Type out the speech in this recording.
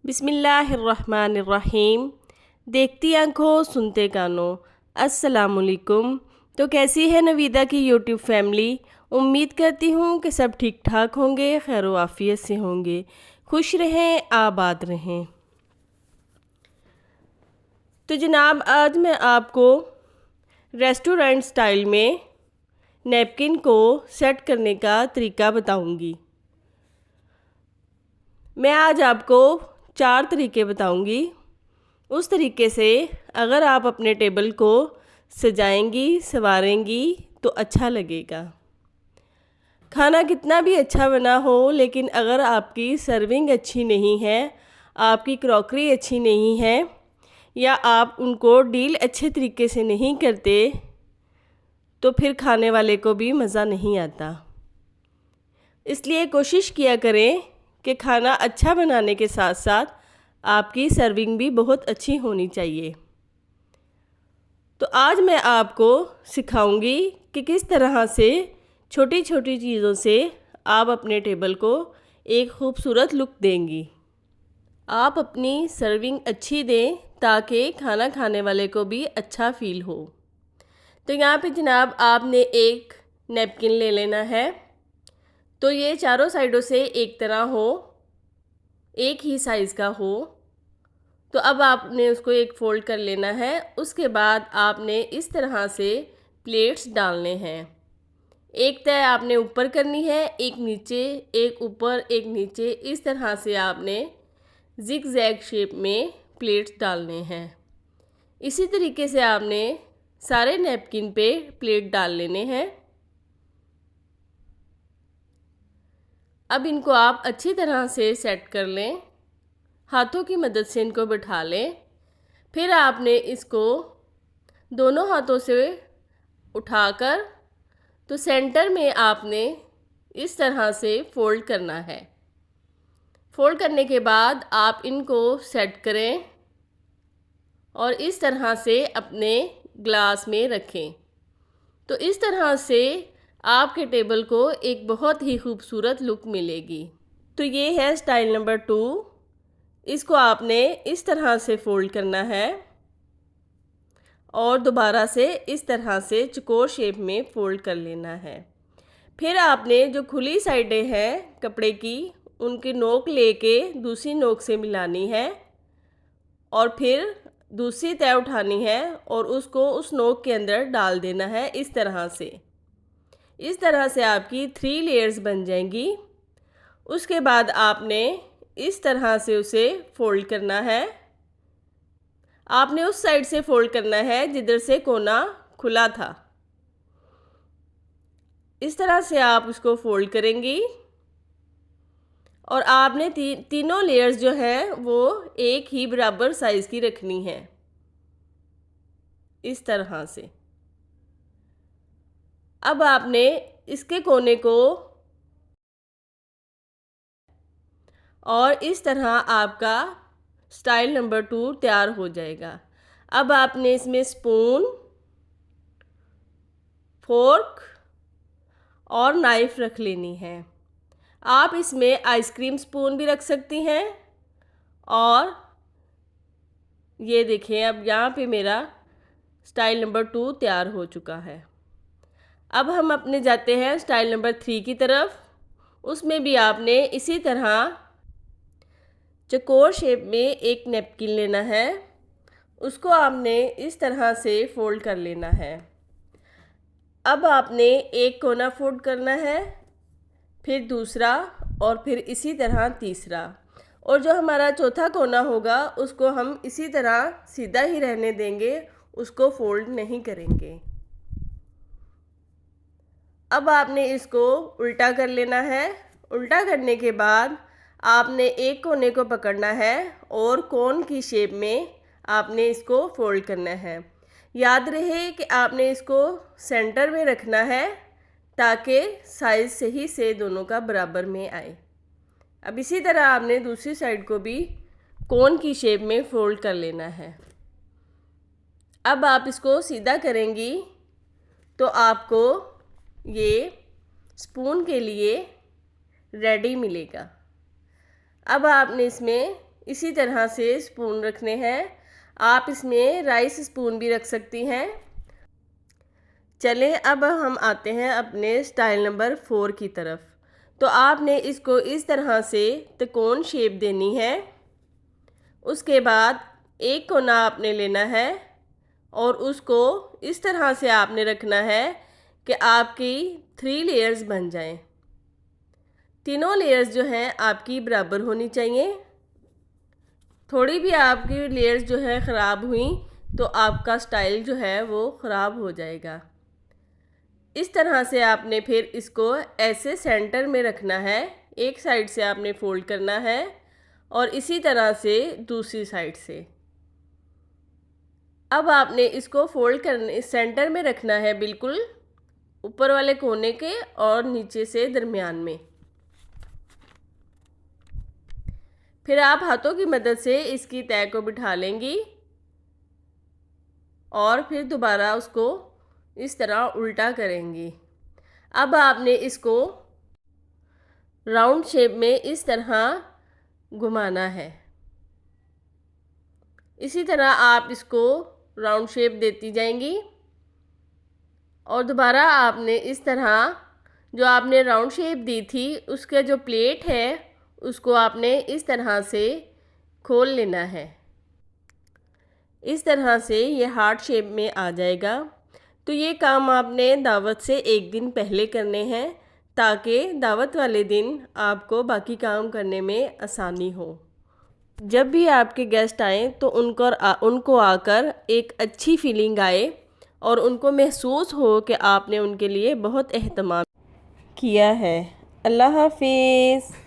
बिस्मिल्लाहिर्रहमानिर्रहीम। देखती आंखों सुनते कानों, अस्सलामुअलैकुम। तो कैसी है नवीदा की यूट्यूब फैमिली। उम्मीद करती हूँ कि सब ठीक ठाक होंगे, खैर आफियत से होंगे, खुश रहें, आबाद रहें। तो जनाब, आज मैं आपको रेस्टोरेंट स्टाइल में नैपकिन को सेट करने का तरीका बताऊंगी। मैं आज आपको 4 तरीके बताऊंगी। उस तरीके से अगर आप अपने टेबल को सजाएंगी, संवारेंगी तो अच्छा लगेगा। खाना कितना भी अच्छा बना हो, लेकिन अगर आपकी सर्विंग अच्छी नहीं है, आपकी क्रॉकरी अच्छी नहीं है, या आप उनको डील अच्छे तरीके से नहीं करते, तो फिर खाने वाले को भी मज़ा नहीं आता। इसलिए कोशिश किया करें कि खाना अच्छा बनाने के साथ साथ आपकी सर्विंग भी बहुत अच्छी होनी चाहिए। तो आज मैं आपको सिखाऊंगी कि किस तरह से छोटी छोटी चीज़ों से आप अपने टेबल को एक खूबसूरत लुक देंगी। आप अपनी सर्विंग अच्छी दें ताकि खाना खाने वाले को भी अच्छा फ़ील हो। तो यहाँ पे जनाब आपने एक नैपकिन ले लेना है। तो ये चारों साइडों से एक तरह हो, एक ही साइज़ का हो। तो अब आपने उसको एक फ़ोल्ड कर लेना है। उसके बाद आपने इस तरह से प्लेट्स डालने हैं। एक तय आपने ऊपर करनी है, एक नीचे, एक ऊपर, एक नीचे। इस तरह से आपने जिग जैग शेप में प्लेट्स डालने हैं। इसी तरीके से आपने सारे नैपकिन पे प्लेट डाल लेने हैं। अब इनको आप अच्छी तरह से सेट कर लें, हाथों की मदद से इनको बिठा लें। फिर आपने इसको दोनों हाथों से उठाकर तो सेंटर में आपने इस तरह से फ़ोल्ड करना है। फ़ोल्ड करने के बाद आप इनको सेट करें और इस तरह से अपने ग्लास में रखें। तो इस तरह से आपके टेबल को एक बहुत ही खूबसूरत लुक मिलेगी। तो ये है स्टाइल नंबर 2। इसको आपने इस तरह से फ़ोल्ड करना है और दोबारा से इस तरह से चौकोर शेप में फ़ोल्ड कर लेना है। फिर आपने जो खुली साइडें हैं कपड़े की, उनकी नोक लेके दूसरी नोक से मिलानी है और फिर दूसरी तय उठानी है और उसको उस नोक के अंदर डाल देना है। इस तरह से आपकी 3 लेयर्स बन जाएंगी। उसके बाद आपने इस तरह से उसे फ़ोल्ड करना है। आपने उस साइड से फ़ोल्ड करना है जिधर से कोना खुला था। इस तरह से आप उसको फ़ोल्ड करेंगी और आपने तीनों लेयर्स जो हैं वो एक ही बराबर साइज़ की रखनी है, इस तरह से। अब आपने इसके कोने को और इस तरह आपका स्टाइल नंबर 2 तैयार हो जाएगा। अब आपने इसमें स्पून, फोर्क और नाइफ़ रख लेनी है। आप इसमें आइसक्रीम स्पून भी रख सकती हैं। और ये देखें, अब यहाँ पे मेरा स्टाइल नंबर 2 तैयार हो चुका है। अब हम अपने जाते हैं स्टाइल नंबर 3 की तरफ। उसमें भी आपने इसी तरह चौकोर शेप में एक नैपकिन लेना है। उसको आपने इस तरह से फ़ोल्ड कर लेना है। अब आपने एक कोना फोल्ड करना है, फिर दूसरा और फिर इसी तरह तीसरा, और जो हमारा चौथा कोना होगा उसको हम इसी तरह सीधा ही रहने देंगे, उसको फोल्ड नहीं करेंगे। अब आपने इसको उल्टा कर लेना है। उल्टा करने के बाद आपने एक कोने को पकड़ना है और कोन की शेप में आपने इसको फोल्ड करना है। याद रहे कि आपने इसको सेंटर में रखना है ताकि साइज़ सही से दोनों का बराबर में आए। अब इसी तरह आपने दूसरी साइड को भी कोन की शेप में फ़ोल्ड कर लेना है। अब आप इसको सीधा करेंगी तो आपको ये स्पून के लिए रेडी मिलेगा। अब आपने इसमें इसी तरह से स्पून रखने हैं। आप इसमें राइस स्पून भी रख सकती हैं। चलें अब हम आते हैं अपने स्टाइल नंबर 4 की तरफ। तो आपने इसको इस तरह से त्रिकोण शेप देनी है। उसके बाद एक कोना आपने लेना है और उसको इस तरह से आपने रखना है कि आपकी 3 लेयर्स बन जाएं। तीनों लेयर्स जो हैं आपकी बराबर होनी चाहिए। थोड़ी भी आपकी लेयर्स जो है ख़राब हुई तो आपका स्टाइल जो है वो ख़राब हो जाएगा। इस तरह से आपने फिर इसको ऐसे सेंटर में रखना है। एक साइड से आपने फोल्ड करना है और इसी तरह से दूसरी साइड से। अब आपने इसको फोल्ड करने सेंटर में रखना है, बिल्कुल ऊपर वाले कोने के और नीचे से दरमियान में। फिर आप हाथों की मदद से इसकी तह को बिठा लेंगी और फिर दोबारा उसको इस तरह उल्टा करेंगी। अब आपने इसको राउंड शेप में इस तरह घुमाना है। इसी तरह आप इसको राउंड शेप देती जाएंगी और दोबारा आपने इस तरह जो आपने राउंड शेप दी थी उसका जो प्लेट है उसको आपने इस तरह से खोल लेना है। इस तरह से ये हार्ट शेप में आ जाएगा। तो ये काम आपने दावत से एक दिन पहले करने हैं ताकि दावत वाले दिन आपको बाकी काम करने में आसानी हो। जब भी आपके गेस्ट आएँ तो उनको आकर एक अच्छी फीलिंग आए और उनको महसूस हो कि आपने उनके लिए बहुत एहतमाम किया है। अल्लाह हाफिज़।